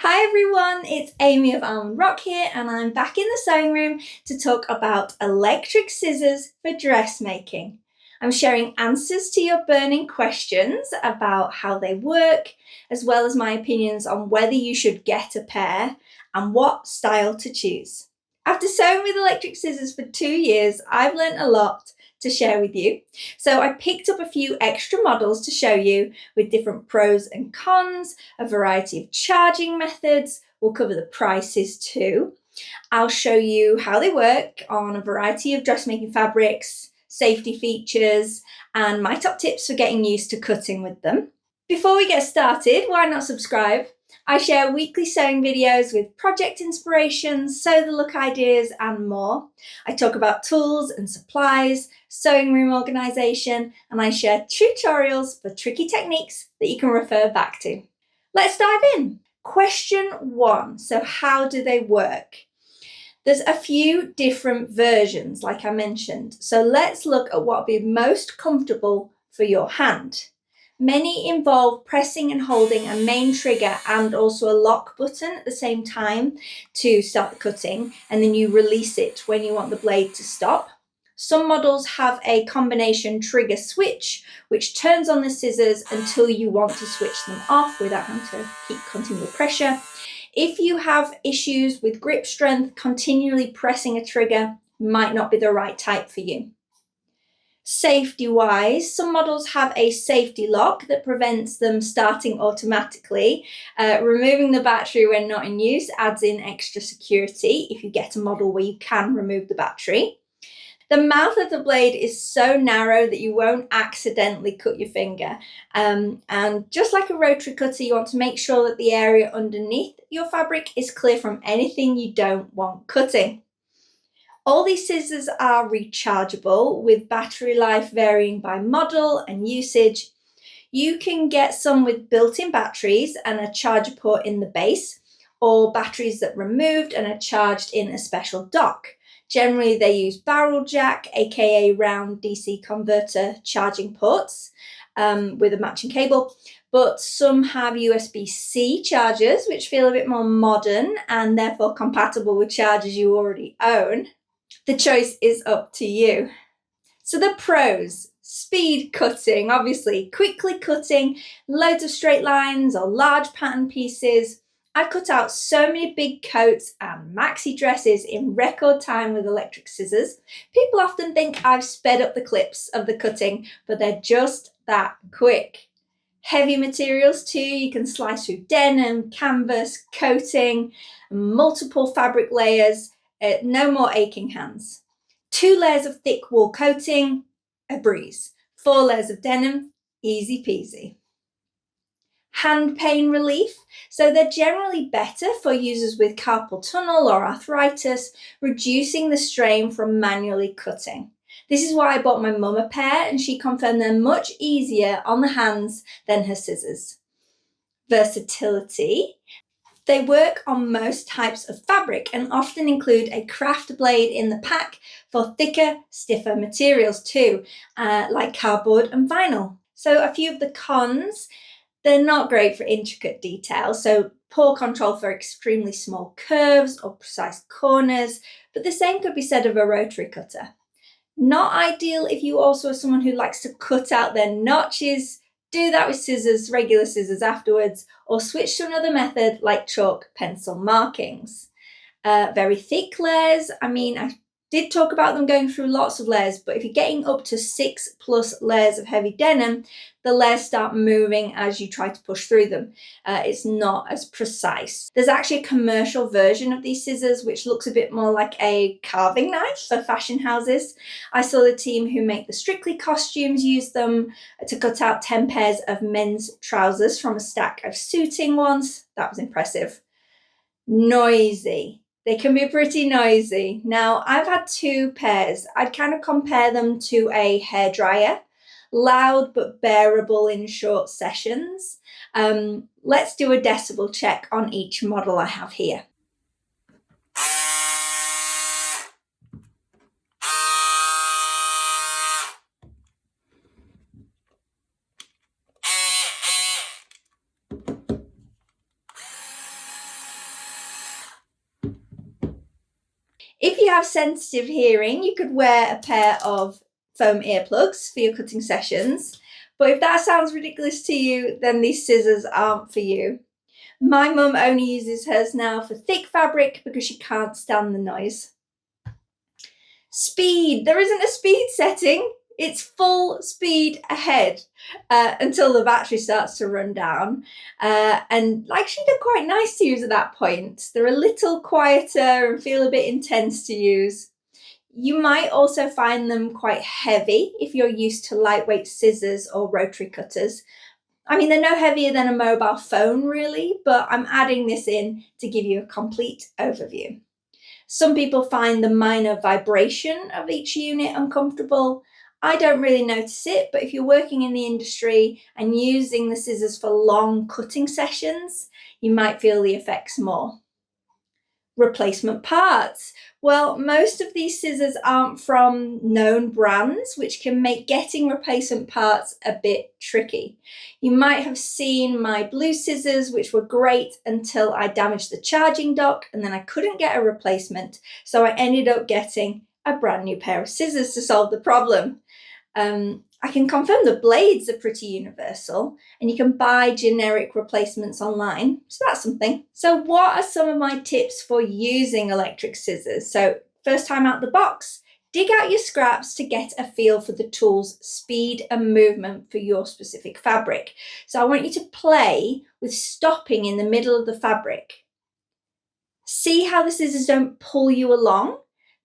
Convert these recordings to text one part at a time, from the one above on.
Hi everyone, it's Amy of Almond Rock here, and I'm back in the sewing room to talk about electric scissors for dressmaking. I'm sharing answers to your burning questions about how they work, as well as my opinions on whether you should get a pair and what style to choose. After sewing with electric scissors for 2 years, I've learned a lot to share with you. So I picked up a few extra models to show you with different pros and cons, a variety of charging methods. We'll cover the prices too. I'll show you how they work on a variety of dressmaking fabrics, safety features, and my top tips for getting used to cutting with them. Before we get started, why not subscribe? I share weekly sewing videos with project inspirations, sew the look ideas, and more. I talk about tools and supplies, sewing room organisation, and I share tutorials for tricky techniques that you can refer back to. Let's dive in. Question 1. So how do they work? There's a few different versions, like I mentioned. So let's look at what would be most comfortable for your hand. Many involve pressing and holding a main trigger and also a lock button at the same time to start the cutting, and then you release it when you want the blade to stop. Some models have a combination trigger switch, which turns on the scissors until you want to switch them off without having to keep continual pressure. If you have issues with grip strength, continually pressing a trigger might not be the right type for you. Safety-wise, some models have a safety lock that prevents them starting automatically. Removing the battery when not in use adds in extra security if you get a model where you can remove the battery. The mouth of the blade is so narrow that you won't accidentally cut your finger. And just like a rotary cutter, you want to make sure that the area underneath your fabric is clear from anything you don't want cutting. All these scissors are rechargeable, with battery life varying by model and usage. You can get some with built-in batteries and a charger port in the base, or batteries that are removed and are charged in a special dock. Generally, they use barrel jack, aka round DC converter charging ports with a matching cable, but some have USB-C chargers, which feel a bit more modern and therefore compatible with chargers you already own. The choice is up to you. So the pros: speed cutting, obviously, quickly cutting loads of straight lines or large pattern pieces. I've cut out so many big coats and maxi dresses in record time with electric scissors. People often think I've sped up the clips of the cutting, but they're just that quick. Heavy materials too, you can slice through denim, canvas, coating, multiple fabric layers. No more aching hands. 2 layers of thick wool coating, a breeze. 4 layers of denim, easy peasy. Hand pain relief. So they're generally better for users with carpal tunnel or arthritis, reducing the strain from manually cutting. This is why I bought my mum a pair, and she confirmed they're much easier on the hands than her scissors. Versatility. They work on most types of fabric and often include a craft blade in the pack for thicker, stiffer materials too, like cardboard and vinyl. So a few of the cons: they're not great for intricate detail, so poor control for extremely small curves or precise corners, but the same could be said of a rotary cutter. Not ideal if you also are someone who likes to cut out their notches. Do that with scissors, regular scissors afterwards, or switch to another method like chalk pencil markings. Very thick layers. I did talk about them going through lots of layers, but if you're getting up to 6+ layers of heavy denim, the layers start moving as you try to push through them. It's not as precise. There's actually a commercial version of these scissors which looks a bit more like a carving knife for fashion houses. I saw the team who make the Strictly costumes use them to cut out 10 pairs of men's trousers from a stack of suiting ones. That was impressive. Noisy. They can be pretty noisy. Now, I've had 2 pairs. I'd kind of compare them to a hairdryer. Loud but bearable in short sessions. Let's do a decibel check on each model I have here. you have sensitive hearing, you could wear a pair of foam earplugs for your cutting sessions. But if that sounds ridiculous to you, then these scissors aren't for you. My mum only uses hers now for thick fabric because she can't stand the noise. Speed. There isn't a speed setting. It's full speed ahead until the battery starts to run down. And actually, they're quite nice to use at that point. They're a little quieter and feel a bit intense to use. You might also find them quite heavy if you're used to lightweight scissors or rotary cutters. I mean, they're no heavier than a mobile phone, really, but I'm adding this in to give you a complete overview. Some people find the minor vibration of each unit uncomfortable. I don't really notice it, but if you're working in the industry and using the scissors for long cutting sessions, you might feel the effects more. Replacement parts. Well, most of these scissors aren't from known brands, which can make getting replacement parts a bit tricky. You might have seen my blue scissors, which were great until I damaged the charging dock and then I couldn't get a replacement. So I ended up getting a brand new pair of scissors to solve the problem. I can confirm the blades are pretty universal and you can buy generic replacements online. So that's something. So what are some of my tips for using electric scissors? So first time out the box, dig out your scraps to get a feel for the tool's speed and movement for your specific fabric. So I want you to play with stopping in the middle of the fabric. See how the scissors don't pull you along?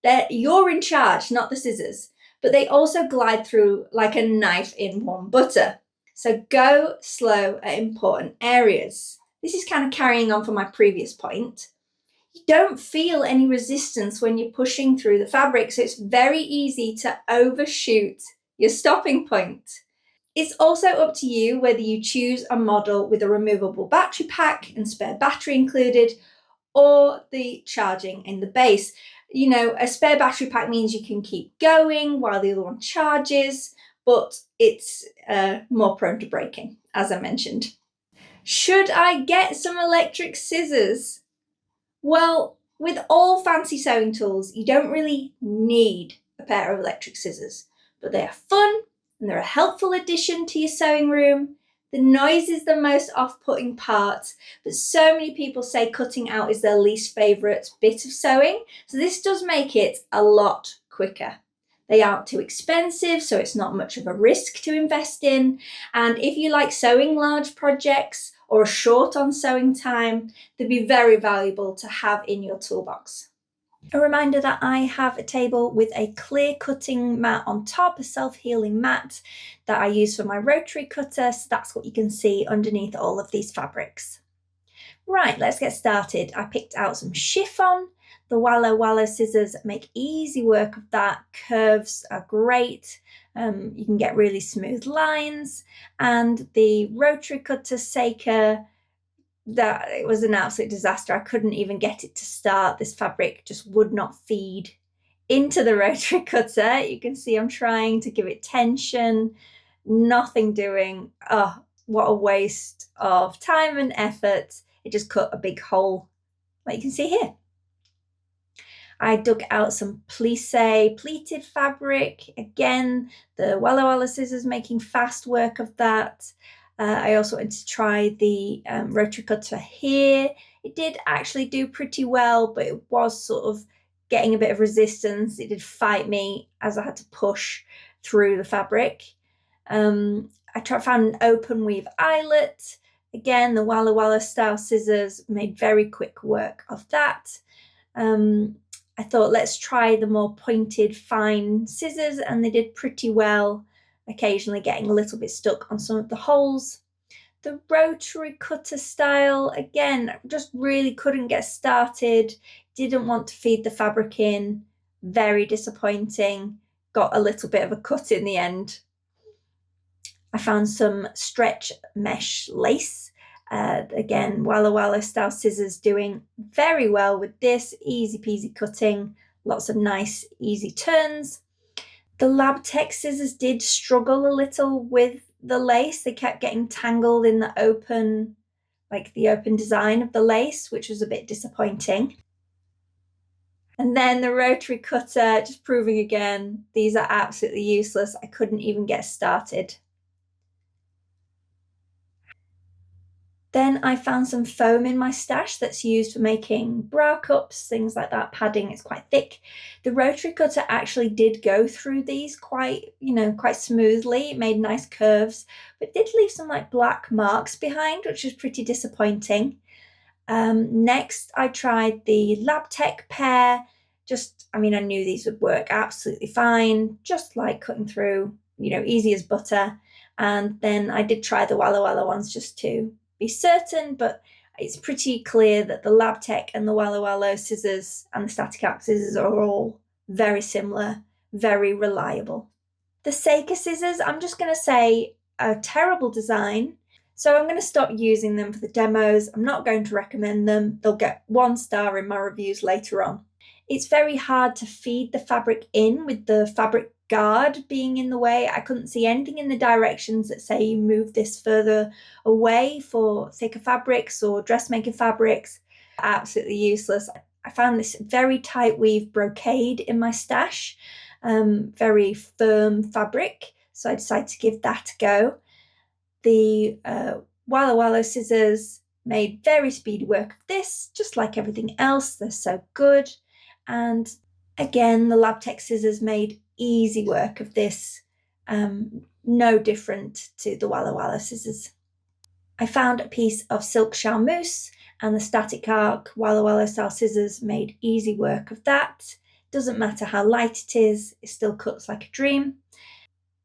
That you're in charge, not the scissors. But they also glide through like a knife in warm butter. So go slow at important areas. This is kind of carrying on from my previous point. You don't feel any resistance when you're pushing through the fabric, so it's very easy to overshoot your stopping point. It's also up to you whether you choose a model with a removable battery pack and spare battery included, or the charging in the base. You know, a spare battery pack means you can keep going while the other one charges, but it's more prone to breaking, as I mentioned. Should I get some electric scissors? Well, with all fancy sewing tools, you don't really need a pair of electric scissors, but they are fun and they're a helpful addition to your sewing room. The noise is the most off-putting part, but so many people say cutting out is their least favourite bit of sewing, so this does make it a lot quicker. They aren't too expensive, so it's not much of a risk to invest in, and if you like sewing large projects or are short on sewing time, they'd be very valuable to have in your toolbox. A reminder that I have a table with a clear cutting mat on top, a self-healing mat that I use for my rotary cutter, so that's what you can see underneath all of these fabrics. Right, let's get started. I picked out some chiffon. The Walla Walla scissors make easy work of that. Curves are great. You can get really smooth lines, and the rotary cutter Seika, that it was an absolute disaster. I couldn't even get it to start. This fabric just would not feed into the rotary cutter. You can see I'm trying to give it tension, nothing doing. Oh, what a waste of time and effort. It just cut a big hole, like you can see here. I dug out some plissé pleated fabric. Again, the Walla Walla scissors making fast work of that. I also wanted to try the rotary cutter here. It did actually do pretty well, but it was sort of getting a bit of resistance. It did fight me as I had to push through the fabric. I found an open weave eyelet. Again, the Walla Walla style scissors made very quick work of that. I thought, let's try the more pointed, fine scissors, and they did pretty well, occasionally getting a little bit stuck on some of the holes. The rotary cutter style, again, just really couldn't get started, didn't want to feed the fabric in, very disappointing, got a little bit of a cut in the end. I found some stretch mesh lace. Again, Walla Walla style scissors doing very well with this, easy peasy cutting, lots of nice easy turns. The Lab Tech scissors did struggle a little with the lace. They kept getting tangled in the open design of the lace, which was a bit disappointing. And then the rotary cutter, just proving again, these are absolutely useless. I couldn't even get started. Then I found some foam in my stash that's used for making bra cups, things like that, padding. It's quite thick. The rotary cutter actually did go through these quite smoothly. It made nice curves, but did leave some like black marks behind, which was pretty disappointing. Next, I tried the LabTech pair. I knew these would work absolutely fine, just like cutting through, easy as butter. And then I did try the Walla Walla ones just to be certain, but it's pretty clear that the LabTech and the Walla Walla scissors and the static arc scissors are all very similar, very reliable. The Seika scissors, I'm just going to say, a terrible design. So I'm going to stop using them for the demos. I'm not going to recommend them. They'll get 1 star in my reviews later on. It's very hard to feed the fabric in with the fabric guard being in the way. I couldn't see anything in the directions that say you move this further away for thicker fabrics or dressmaking fabrics. Absolutely useless. I found this very tight weave brocade in my stash, very firm fabric, so I decided to give that a go. The Walla Walla scissors made very speedy work of this, just like everything else. They're so good. And again, the LabTech scissors made easy work of this, no different to the Walla Walla scissors. I found a piece of silk charmeuse, and the static arc Walla Walla style scissors made easy work of that. Doesn't matter how light it is, it still cuts like a dream.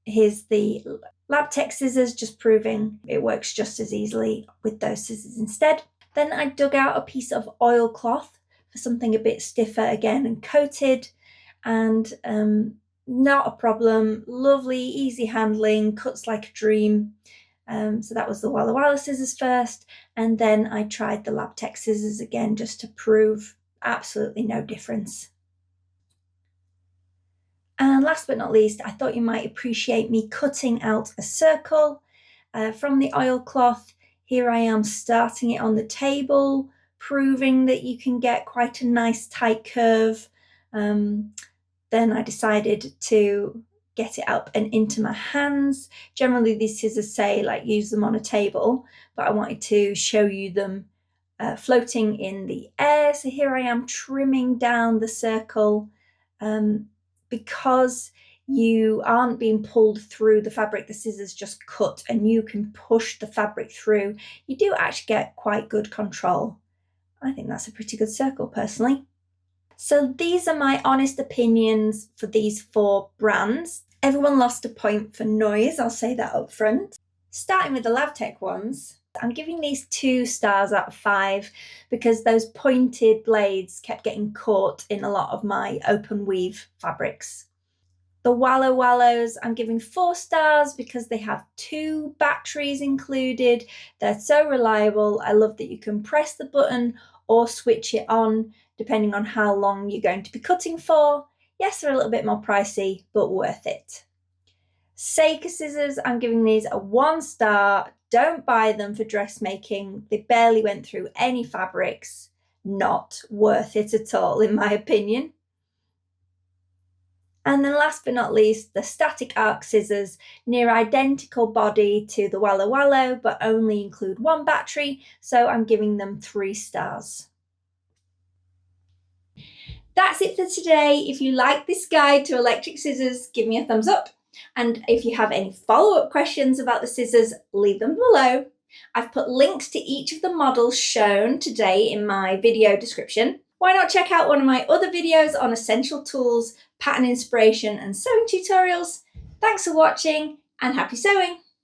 Here's the LabTech scissors, just proving it works just as easily with those scissors instead. Then I dug out a piece of oilcloth for something a bit stiffer again and coated, and not a problem. Lovely, easy handling, cuts like a dream. So that was the Walla Walla scissors first, and then I tried the LabTech scissors again just to prove absolutely no difference. And last but not least, I thought you might appreciate me cutting out a circle from the oilcloth. Here I am starting it on the table, proving that you can get quite a nice tight curve. Then I decided to get it up and into my hands. Generally these scissors say like use them on a table, but I wanted to show you them floating in the air. So here I am trimming down the circle. Because you aren't being pulled through the fabric, the scissors just cut and you can push the fabric through. You do actually get quite good control. I think that's a pretty good circle personally. So these are my honest opinions for these 4 brands. Everyone lost a point for noise, I'll say that up front. Starting with the LabTech ones, I'm giving these 2 stars out of 5 because those pointed blades kept getting caught in a lot of my open weave fabrics. The Walla Wallas, I'm giving 4 stars because they have 2 batteries included. They're so reliable. I love that you can press the button or switch it on depending on how long you're going to be cutting for. Yes, they're a little bit more pricey, but worth it. Seika scissors, I'm giving these a 1 star. Don't buy them for dressmaking. They barely went through any fabrics. Not worth it at all, in my opinion. And then last but not least, the static arc scissors, near identical body to the Walla Walla, but only include 1 battery, so I'm giving them 3 stars. That's it for today. If you like this guide to electric scissors, give me a thumbs up. And if you have any follow-up questions about the scissors, leave them below. I've put links to each of the models shown today in my video description. Why not check out one of my other videos on essential tools, pattern inspiration, and sewing tutorials? Thanks for watching and happy sewing!